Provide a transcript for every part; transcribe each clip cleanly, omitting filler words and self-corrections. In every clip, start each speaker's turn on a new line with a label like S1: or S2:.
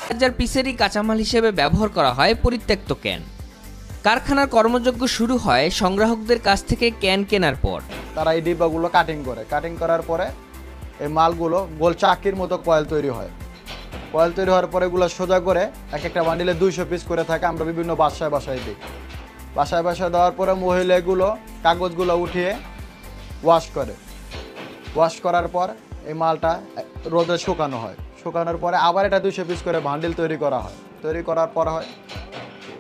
S1: হাজার পিসেরই কাঁচামাল হিসেবে ব্যবহার করা হয় পরিত্যক্ত ক্যান। কারখানার কর্মযজ্ঞ শুরু হয় সংগ্রাহকদের কাছ থেকে ক্যান কেনার পর।
S2: তারা এই ডিব্বাগুলো কাটিং করার পরে এই মালগুলো গোল চাকির মতো কয়েল তৈরি হয়। কয়েল তৈরি হওয়ার পরে এগুলো সোজা করে এক একটা বান্ডিলে 200 পিস করে থাকে। আমরা বিভিন্ন বাসায় দিই। বাসায় দেওয়ার পরে মহিলা এগুলো কাগজগুলো উঠিয়ে ওয়াশ করার পর এই মালটা রোদে শুকানো হয়। শুকানোর পরে আবার এটা 200 পিস করে বান্ডিল তৈরি করা হয়। তৈরি করার পর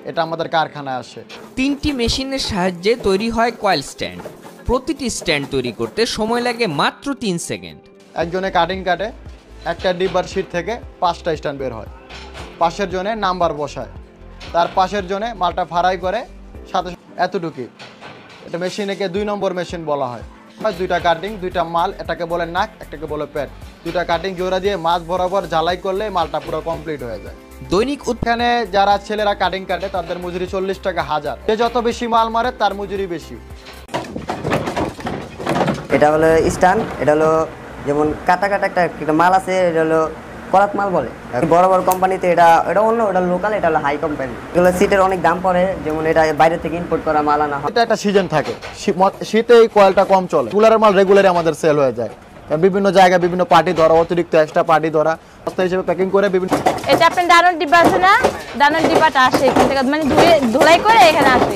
S2: এটা আমাদের কারখানায় আসে।
S1: 3টি মেশিনের সাহায্যে তৈরি হয় কয়েল স্ট্যান্ড। প্রতিটি স্ট্যান্ড তৈরি করতে সময় লাগে মাত্র 3 সেকেন্ড।
S2: একজনে কাটিং কাটে, একটা ডিব্বার শিট থেকে 5টা স্ট্যান্ড বের হয়। পাশের জনে নাম্বার বসায়, তার পাশের জনে মালটা ফারাই করে সাথে এতটুকুই। এটা মেশিনকে 2 নম্বর মেশিন বলা হয়। 2টা কাটিং, 2টা মাল, এটাকে বলে নাক, একটাকে বলে পেট। 2টা কাটিং জোড়া দিয়ে মাছ বরাবর ঝালাই করলে মালটা পুরো কমপ্লিট হয়ে যায়।
S1: দৈনিক
S2: এখানে যারা ছেলেরা কাটিং কাটে তাদের মজুরি 40 টাকা হাজার। যে যত বেশি মাল মারে তার মজুরি বেশি।
S3: এটা হলো স্ট্যান্ড, এটা হলো যেমন কাটা একটা মাল আছে, এটা হলো করাত মাল বলে। বড় বড় কোম্পানিতে এটা অন্য, ওটা লোকাল, এটা হলো হাই কোম্পানি। এগুলো সিটের অনেক দাম পড়ে, যেমন এটা বাইরে থেকে ইম্পোর্ট করা মাল আনা হয়।
S2: এটা একটা সিজন থাকে, শীতে এই কয়েলটা কম চলে। রেগুলার মাল রেগুলারই আমাদের সেল হয়ে যায়। বিভিন্ন জায়গায় বিভিন্ন পার্টি ধরা, অতিরিক্ত এক্সট্রা পার্টি ধরা, বস্তা হিসেবে প্যাকিং করে বিভিন্ন।
S4: এটা আপনার দানার ডিব্বা আছে না, দানার ডিব্বাটা আসে এখান থেকে, মানে ধুলাই করে এখানে আসে।